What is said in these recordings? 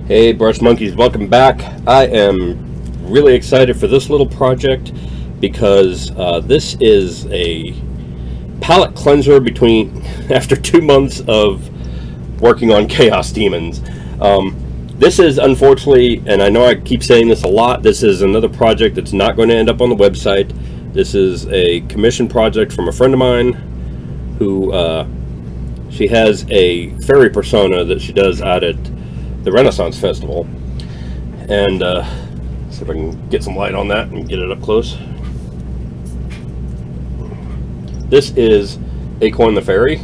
Hey Brush Monkeys, welcome back. I am really excited for this little project because this is a palette cleanser after 2 months of working on Chaos Demons. This is unfortunately, and I know I keep saying this a lot, this is another project that's not going to end up on the website. This is a commission project from a friend of mine who she has a fairy persona that she does out at the Renaissance Festival, and see if I can get some light on that and get it up close. This is Acorn the fairy,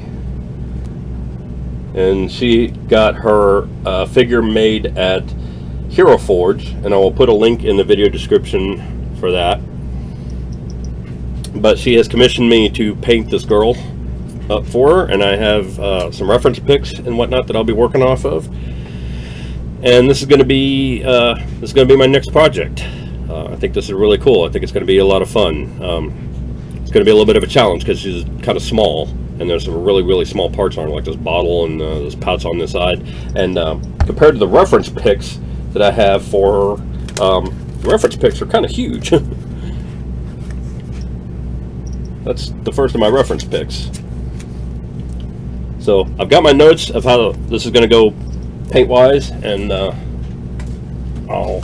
and she got her figure made at Hero Forge, and I will put a link in the video description for that. But she has commissioned me to paint this girl up for her, and I have some reference pics and whatnot that I'll be working off of. And this is going to be my next project. I think this is really cool. I think it's going to be a lot of fun. It's going to be a little bit of a challenge because she's kind of small, and there's some really small parts on her, like this bottle and this pouch on this side. And compared to the reference pics that I have for her, the reference pics are kind of huge. That's the first of my reference pics. So I've got my notes of how this is going to go paint wise, and I'll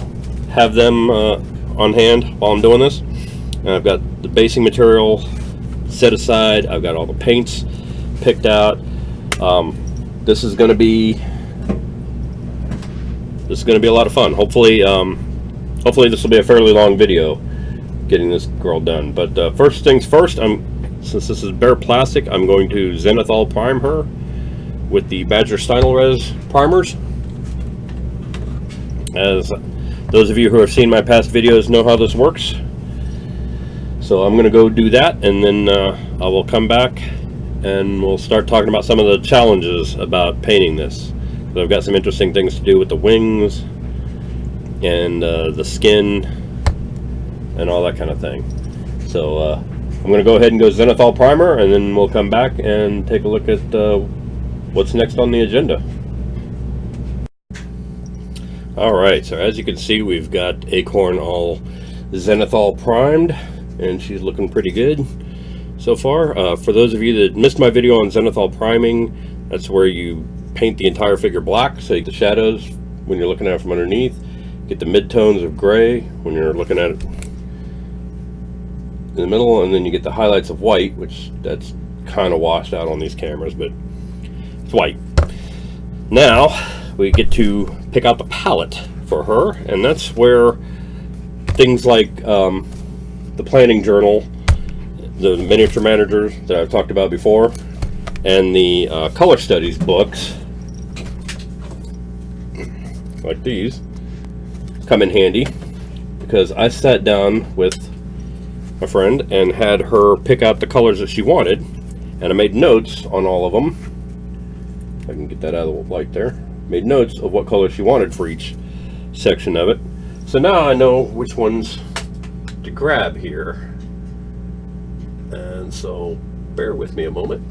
have them on hand while I'm doing this. And I've got the basing material set aside. I've got all the paints picked out. This is going to be a lot of fun. Hopefully this will be a fairly long video getting this girl done. But first things first, since this is bare plastic, I'm going to zenithal prime her with the Badger Stynel Res primers. As those of you who have seen my past videos know how this works. So I'm going to go do that, and then I will come back and we'll start talking about some of the challenges about painting this. So I've got some interesting things to do with the wings and the skin and all that kind of thing. So I'm going to go ahead and go zenithal primer, and then we'll come back and take a look at what's next on the agenda. Alright, so as you can see, we've got Acorn all zenithal primed, and she's looking pretty good so far. For those of you that missed my video on zenithal priming, that's where you paint the entire figure black, so you get the shadows when you're looking at it from underneath, get the midtones of gray when you're looking at it in the middle, and then you get the highlights of white, which that's kind of washed out on these cameras, but it's white. Now we get to pick out the palette for her, and that's where things like the planning journal, the miniature managers that I've talked about before, and the color studies books like these come in handy, because I sat down with a friend and had her pick out the colors that she wanted, and I made notes on all of them. If I can get that out of the light there. Made notes of what color she wanted for each section of it. So now I know which ones to grab here. And so bear with me a moment.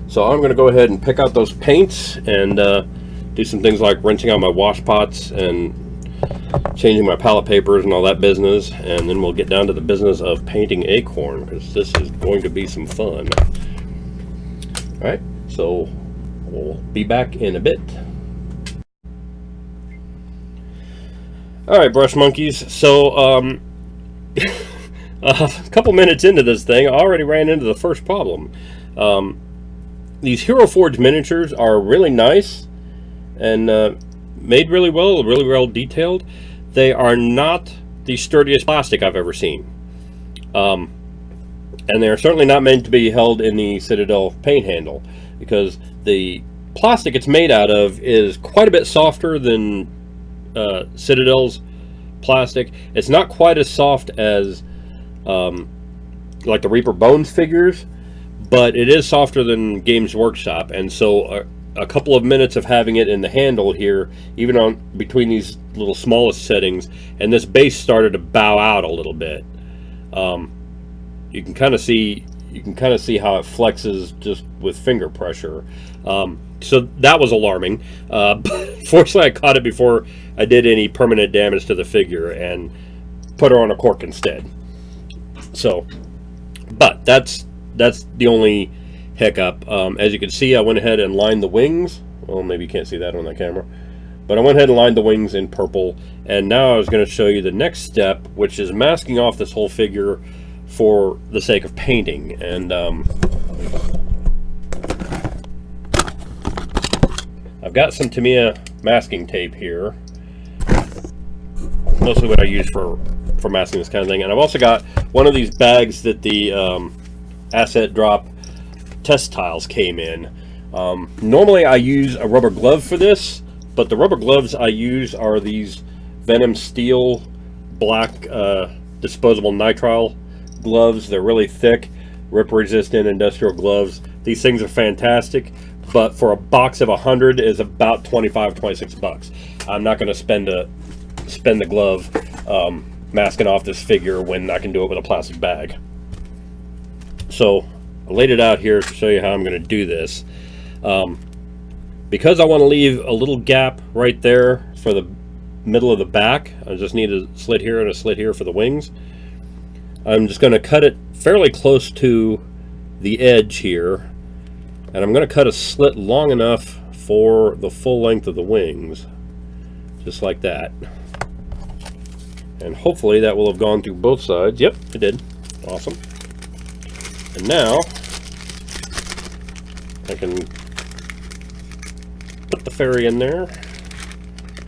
So I'm going to go ahead and pick out those paints and do some things like rinsing out my wash pots and changing my palette papers and all that business, and then we'll get down to the business of painting Acorn, because this is going to be some fun. Alright, so we'll be back in a bit. Alright, Brush Monkeys, so a couple minutes into this thing, I already ran into the first problem. These Hero Forge miniatures are really nice and made really well detailed. They are not the sturdiest plastic I've ever seen. And they're certainly not meant to be held in the Citadel paint handle, because the plastic it's made out of is quite a bit softer than Citadel's plastic. It's not quite as soft as like the Reaper Bones figures, but it is softer than Games Workshop, and so a couple of minutes of having it in the handle here, even on between these little smallest settings, and this base started to bow out a little bit. You can kind of see you can kind of see how it flexes just with finger pressure. So that was alarming. Fortunately, I caught it before I did any permanent damage to the figure and put her on a cork instead. So, but that's the only hiccup. As you can see, I went ahead and lined the wings. Well, maybe you can't see that on the camera, but I went ahead and lined the wings in purple. And now I was going to show you the next step, which is masking off this whole figure for the sake of painting. And I've got some Tamiya masking tape here, mostly what I use for masking this kind of thing. And I've also got one of these bags that the Asset Drop test tiles came in. Normally I use a rubber glove for this, but the rubber gloves I use are these Venom Steel black disposable nitrile gloves. They're really thick, rip resistant industrial gloves. These things are fantastic, but for a box of 100 is about 26 bucks. I'm not going to spend the glove masking off this figure when I can do it with a plastic bag. So I laid it out here to show you how I'm going to do this. Because I want to leave a little gap right there for the middle of the back, I just need a slit here and a slit here for the wings. I'm just going to cut it fairly close to the edge here, and I'm going to cut a slit long enough for the full length of the wings, just like that. And hopefully that will have gone through both sides. Yep, it did. Awesome. And now I can put the fairy in there.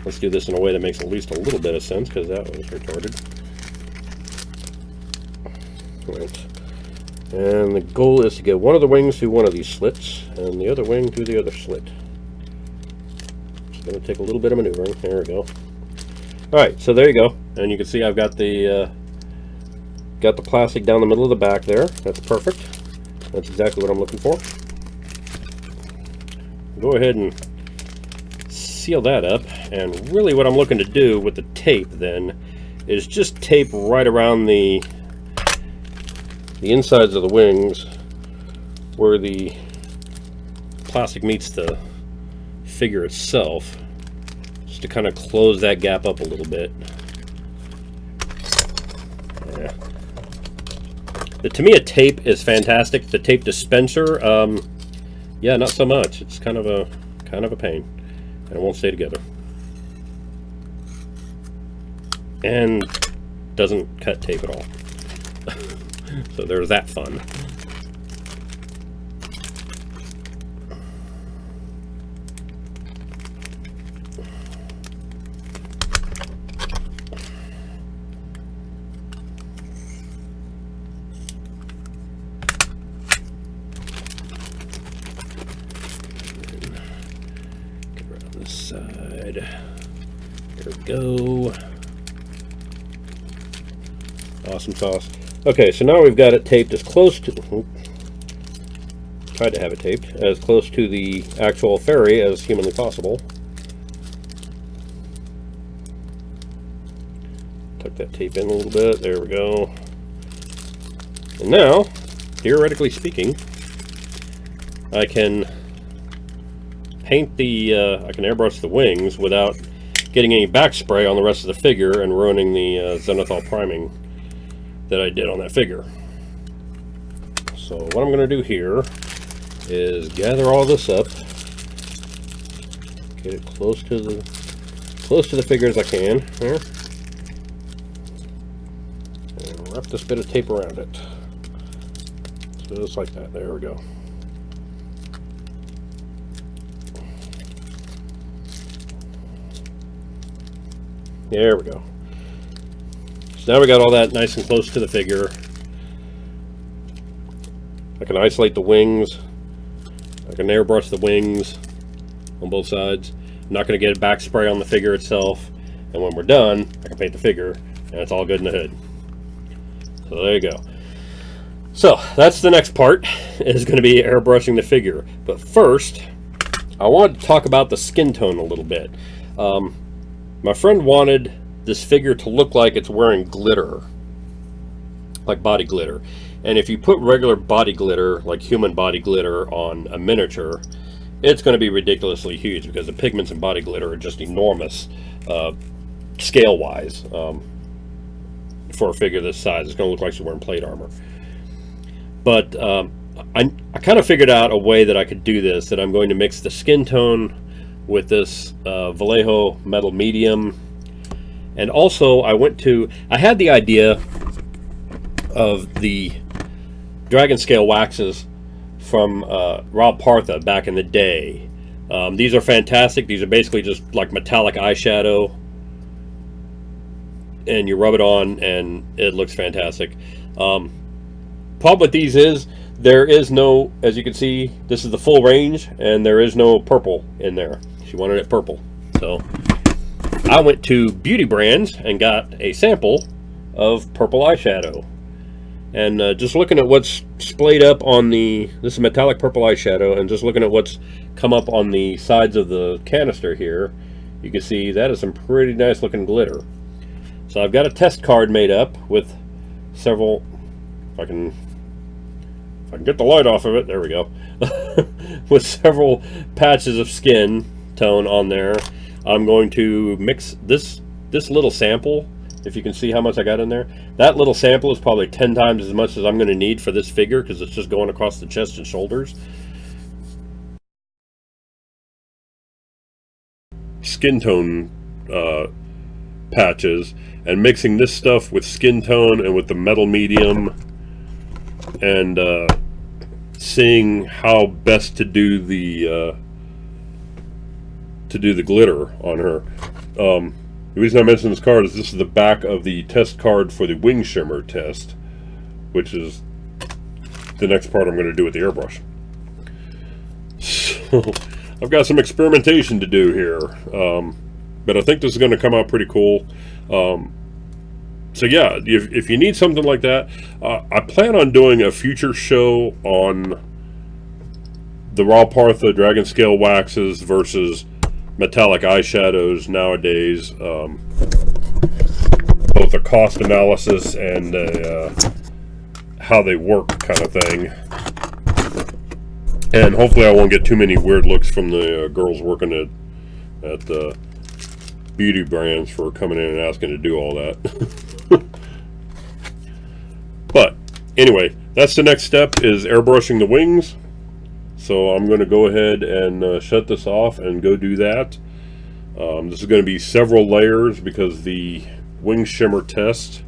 Let's do this in a way that makes at least a little bit of sense, because that was retarded. Right. And the goal is to get one of the wings through one of these slits, and the other wing through the other slit. It's going to take a little bit of maneuvering. There we go. Alright, so there you go. And you can see I've got the plastic down the middle of the back there. That's perfect. That's exactly what I'm looking for. Go ahead and seal that up, and really what I'm looking to do with the tape then is just tape right around the insides of the wings where the plastic meets the figure itself, just to kind of close that gap up a little bit. Yeah. The Tamiya tape is fantastic. The tape dispenser, yeah, not so much. It's kind of a pain, and it won't stay together, and doesn't cut tape at all. So there's that fun. Get right on this side. There we go. Awesome sauce. Okay, so now we've got it taped as close to, tried to have it taped as close to the actual fairy as humanly possible. Tuck that tape in a little bit. There we go. And now, theoretically speaking, I can paint the, I can airbrush the wings without getting any back spray on the rest of the figure and ruining the zenithal priming that I did on that figure. So what I'm going to do here is gather all this up, get it close to the figure as I can there, and wrap this bit of tape around it, just like that. There we go. There we go. So now we got all that nice and close to the figure. I can isolate the wings. I can airbrush the wings on both sides. I'm not going to get a back spray on the figure itself. And when we're done, I can paint the figure, and it's all good in the hood. So there you go. So that's the next part, is going to be airbrushing the figure. But first, I wanted to talk about the skin tone a little bit. My friend wanted this figure to look like it's wearing glitter, like body glitter. And if you put regular body glitter, like human body glitter, on a miniature, it's going to be ridiculously huge because the pigments in body glitter are just enormous, scale-wise. For a figure this size, it's going to look like she's wearing plate armor. But I kind of figured out a way that I could do this, that I'm going to mix the skin tone with this Vallejo metal medium. And also I had the idea of the dragon scale waxes from Rob Partha back in the day. These are fantastic. These are basically just like metallic eyeshadow, and you rub it on and it looks fantastic. Problem with these is there is no, as you can see, this is the full range, and there is no purple in there. She wanted it purple, so I went to Beauty Brands and got a sample of purple eyeshadow. And just looking at what's splayed up on this is metallic purple eyeshadow, and just looking at what's come up on the sides of the canister here, you can see that is some pretty nice looking glitter. So I've got a test card made up with several, if I can get the light off of it, there we go, with several patches of skin tone on there. I'm going to mix this little sample. If you can see how much I got in there, that little sample is probably 10 times as much as I'm going to need for this figure, because it's just going across the chest and shoulders. Skin tone patches, and mixing this stuff with skin tone and with the metal medium, and seeing how best to do the glitter on her. The reason I mention this card is this is the back of the test card for the wing shimmer test, which is the next part I'm going to do with the airbrush. So I've got some experimentation to do here, but I think this is going to come out pretty cool. So yeah, if you need something like that, I plan on doing a future show on the Rob Partha Dragon Scale waxes versus metallic eyeshadows nowadays, both a cost analysis and how they work kind of thing. And hopefully I won't get too many weird looks from the girls working at the Beauty Brands for coming in and asking to do all that. But anyway, that's the next step, is airbrushing the wings. So I'm going to go ahead and shut this off and go do that. This is going to be several layers because the wing shimmer test,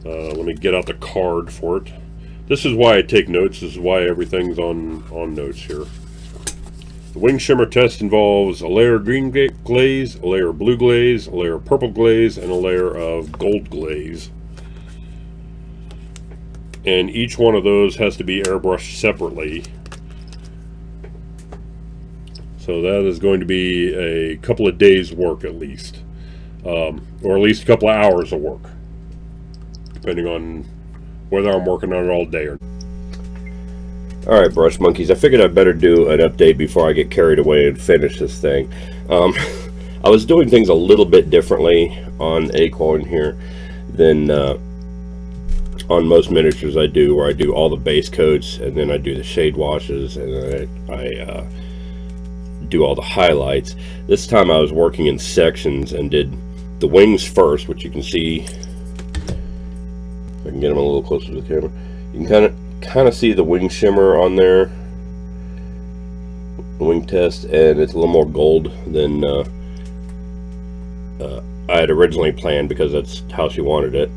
let me get out the card for it. This is why I take notes. This is why everything's on notes here. The wing shimmer test involves a layer of green glaze, a layer of blue glaze, a layer of purple glaze, and a layer of gold glaze. And each one of those has to be airbrushed separately. So that is going to be a couple of days work at least, or at least a couple of hours of work, depending on whether I'm working on it all day or not. Alright, brush monkeys, I figured I'd better do an update before I get carried away and finish this thing. I was doing things a little bit differently on Acorn here than on most miniatures I do, where I do all the base coats and then I do the shade washes and then I do all the highlights. This time I was working in sections and did the wings first, which you can see. If I can get them a little closer to the camera, you can kind of see the wing shimmer on there, the wing test, and it's a little more gold than I had originally planned, because that's how she wanted it.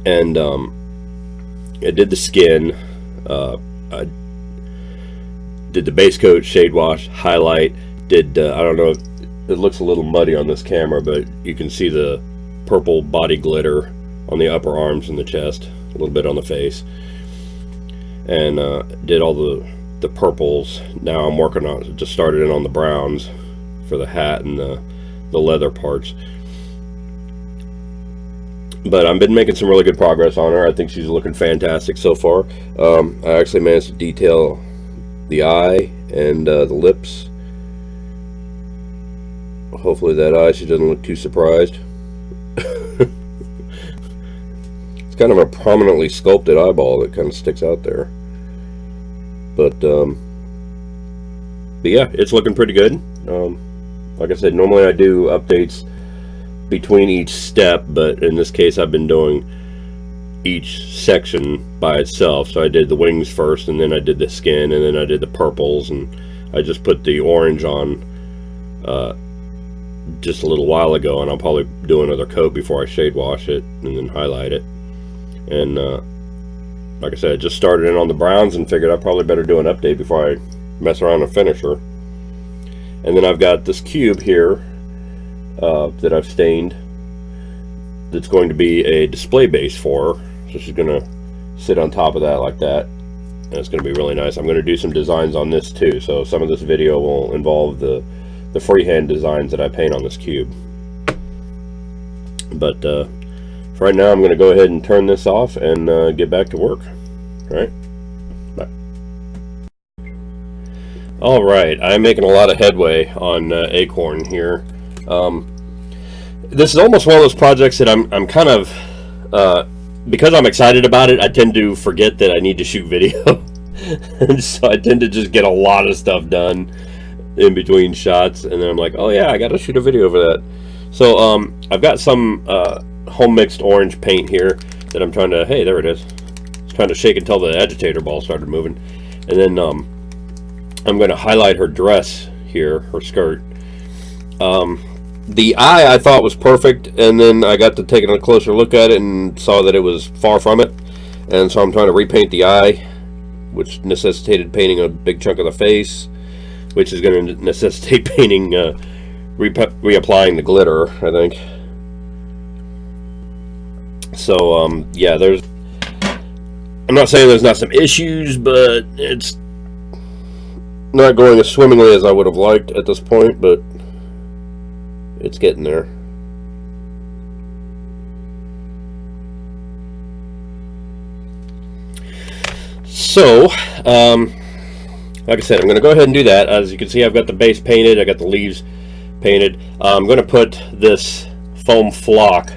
And I did the skin, I did the base coat, shade wash, highlight, did I don't know if it looks a little muddy on this camera, but you can see the purple body glitter on the upper arms and the chest, a little bit on the face, and did all the purples. Now I'm working on, just started in on the browns for the hat and the leather parts. But I've been making some really good progress on her. I think she's looking fantastic so far. I actually managed to detail the eye and the lips. Hopefully that eye, she doesn't look too surprised. It's kind of a prominently sculpted eyeball that kind of sticks out there. But yeah, it's looking pretty good. Like I said, normally I do updates between each step, but in this case I've been doing each section by itself. So I did the wings first, and then I did the skin, and then I did the purples, and I just put the orange on just a little while ago, and I'll probably do another coat before I shade wash it and then highlight it. And like I said, I just started in on the browns and figured I probably better do an update before I mess around and finish her. And then I've got this cube here that I've stained that's going to be a display base for her. So she's going to sit on top of that like that, and it's going to be really nice. I'm going to do some designs on this too, so some of this video will involve the freehand designs that I paint on this cube. But for right now, I'm going to go ahead and turn this off and get back to work. All right, bye. All right, I'm making a lot of headway on Acorn here. This is almost one of those projects that I'm kind of, because I'm excited about it, I tend to forget that I need to shoot video. And so I tend to just get a lot of stuff done in between shots, and then I'm like, oh yeah, I gotta shoot a video for that. So I've got some home mixed orange paint here that I'm trying to, hey, there it is. I was trying to shake until the agitator ball started moving. And then I'm going to highlight her dress here, her skirt. The eye I thought was perfect, and then I got to taking a closer look at it and saw that it was far from it. And so I'm trying to repaint the eye, which necessitated painting a big chunk of the face, which is going to necessitate painting, reapplying the glitter, I think. So, yeah, I'm not saying there's not some issues, but it's not going as swimmingly as I would have liked at this point, but it's getting there. So, like I said, I'm going to go ahead and do that. As you can see, I've got the base painted, I got the leaves painted. I'm going to put this foam flock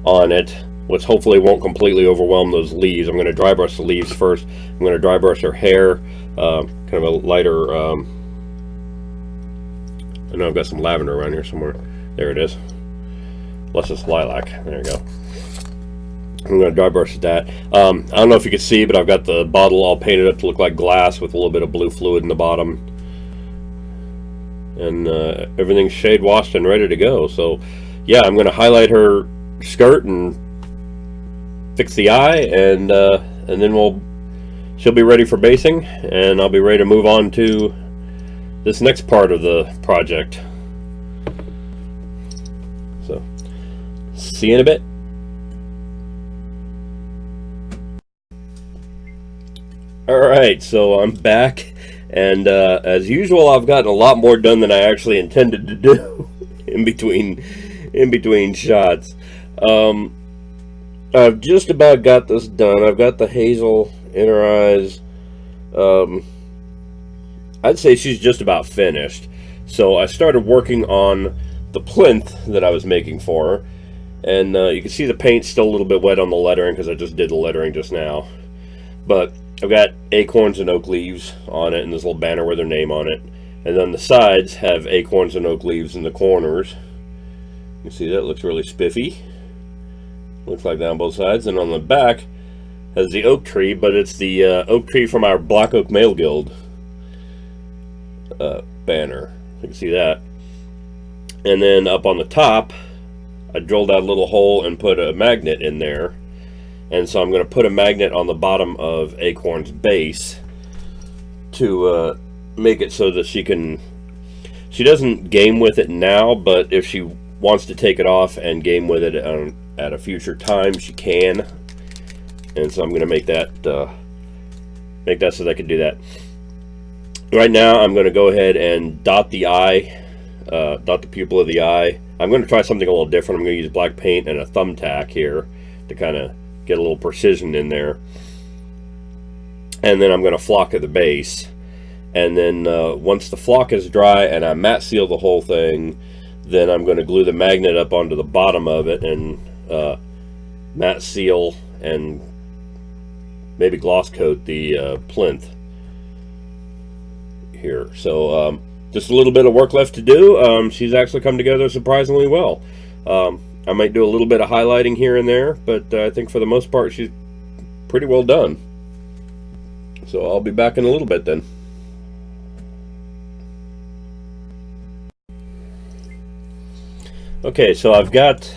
on it, which hopefully won't completely overwhelm those leaves. I'm going to dry brush the leaves first. I'm going to dry brush her hair, kind of a lighter, I know I've got some lavender around here somewhere. There it is. Luscious lilac. There you go. I'm going to dry brush that. I don't know if you can see, but I've got the bottle all painted up to look like glass with a little bit of blue fluid in the bottom. And everything's shade washed and ready to go. So, yeah, I'm going to highlight her skirt and fix the eye, and then she'll be ready for basing, and I'll be ready to move on to this next part of the project. So, see you in a bit. Alright, so I'm back, and as usual, I've gotten a lot more done than I actually intended to do in between shots. I've just about got this done. I've got the hazel in her eyes. I'd say she's just about finished. So I started working on the plinth that I was making for her, and you can see the paint's still a little bit wet on the lettering because I just did the lettering just now. But I've got acorns and oak leaves on it, and this little banner with their name on it. And then the sides have acorns and oak leaves in the corners. You can see that looks really spiffy. Looks like that on both sides. And on the back has the oak tree, but it's the oak tree from our Black Oak Mail Guild banner. You can see that. And then up on the top, I drilled out a little hole and put a magnet in there. And so I'm going to put a magnet on the bottom of Acorn's base to make it so that she doesn't game with it now, but if she wants to take it off and game with it at a future time, she can. And so I'm going to make that so that I can do that. Right now I'm going to go ahead and dot the eye, dot the pupil of the eye. I'm going to try something a little different. I'm going to use black paint and a thumbtack here to kind of get a little precision in there. And then I'm going to flock at the base. And then once the flock is dry and I matte seal the whole thing, then I'm going to glue the magnet up onto the bottom of it and matte seal and maybe gloss coat the plinth here. So just a little bit of work left to do. She's actually come together surprisingly well. I might do a little bit of highlighting here and there, but I think for the most part she's pretty well done. So I'll be back in a little bit then. Okay, so I've got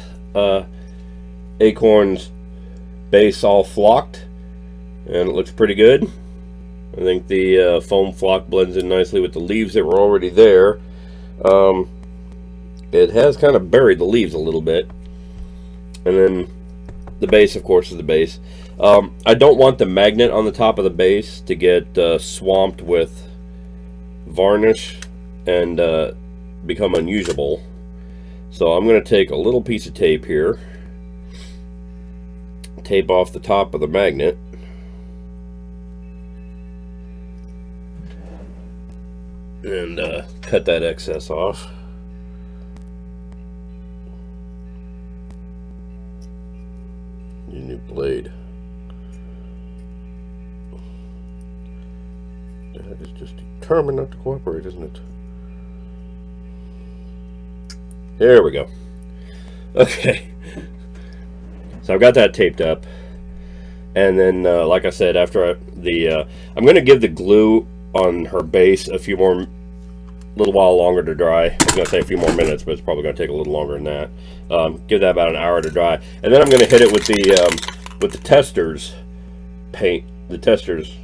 Acorn's base all flocked, and it looks pretty good. I think the foam flock blends in nicely with the leaves that were already there. It has kind of buried the leaves a little bit. And then the base, of course, is the base. I don't want the magnet on the top of the base to get swamped with varnish and become unusable. So I'm going to take a little piece of tape here, tape off the top of the magnet, and cut that excess off. Your new blade. That is just determined not to cooperate, isn't it? There we go. Okay. So I've got that taped up. And then, like I said, after I'm going to give the glue on her base a little while longer to dry. I was going to say a few more minutes, but it's probably going to take a little longer than that. Give that about an hour to dry. And then I'm going to hit it with the tester's paint, the tester's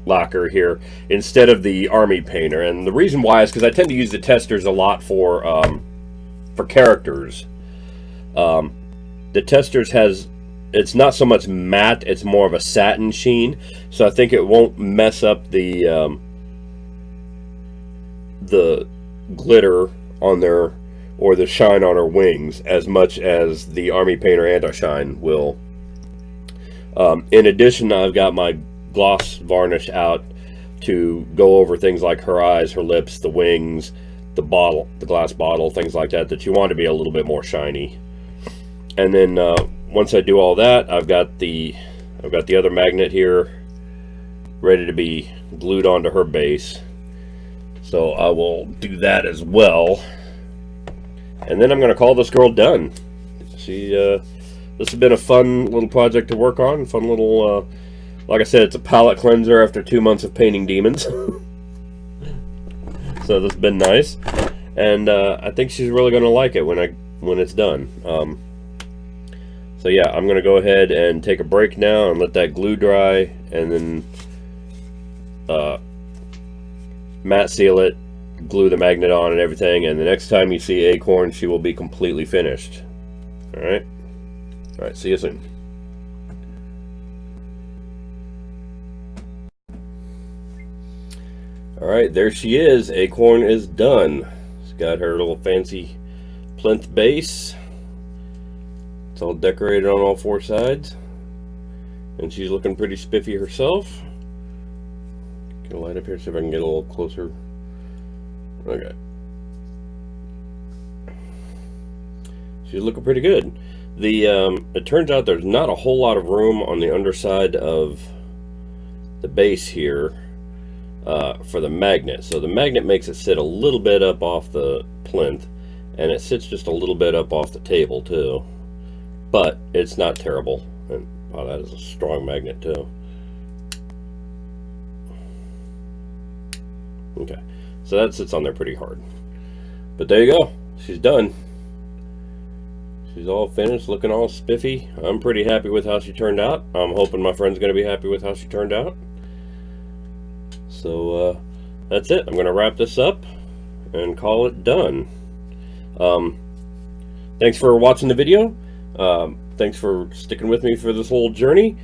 lacquer here, instead of the army painter. And the reason why is because I tend to use the testers a lot for characters. The testers it's not so much matte, it's more of a satin sheen, so I think it won't mess up the glitter on there or the shine on her wings as much as the army painter anti-shine will. In addition, I've got my gloss varnish out to go over things like her eyes, her lips, the wings, the glass bottle, things like that you want to be a little bit more shiny. And then once I do all that, I've got the other magnet here ready to be glued onto her base. So I will do that as well. And then I'm going to call this girl done. This has been a fun little project to work on. Fun little, like I said, it's a palette cleanser after 2 months of painting demons. So this has been nice. And I think she's really going to like it when it's done. So yeah, I'm going to go ahead and take a break now and let that glue dry, and then matte seal it, glue the magnet on and everything, and the next time you see Acorn, she will be completely finished. Alright, see you soon. Alright, there she is. Acorn is done. She's got her little fancy plinth base. It's all decorated on all four sides, and she's looking pretty spiffy herself. Get a light up here, see if I can get a little closer. Okay, she's looking pretty good. It turns out there's not a whole lot of room on the underside of the base here for the magnet, so the magnet makes it sit a little bit up off the plinth, and it sits just a little bit up off the table too. But it's not terrible. And wow, that is a strong magnet too. Okay, so that sits on there pretty hard. But there you go. She's done. She's all finished, looking all spiffy. I'm pretty happy with how she turned out. I'm hoping my friend's going to be happy with how she turned out. So that's it. I'm going to wrap this up and call it done. Thanks for watching the video. Thanks for sticking with me for this whole journey.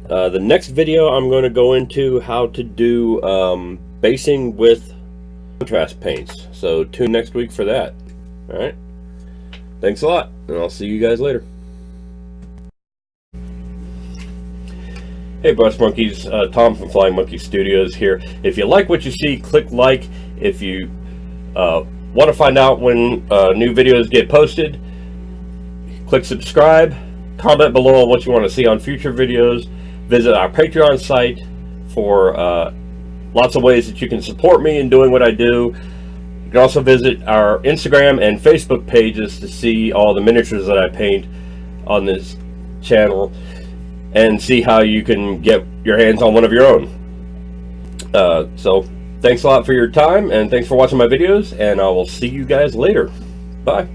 The next video I'm going to go into how to do basing with contrast paints. So tune next week for that. Alright. Thanks a lot, and I'll see you guys later. Hey Brush Monkeys, Tom from Flying Monkey Studios here. If you like what you see, click like. If you want to find out when new videos get posted, click subscribe, comment below on what you want to see on future videos. Visit our Patreon site for lots of ways that you can support me in doing what I do. You can also visit our Instagram and Facebook pages to see all the miniatures that I paint on this channel and see how you can get your hands on one of your own. So thanks a lot for your time, and thanks for watching my videos, and I will see you guys later. Bye.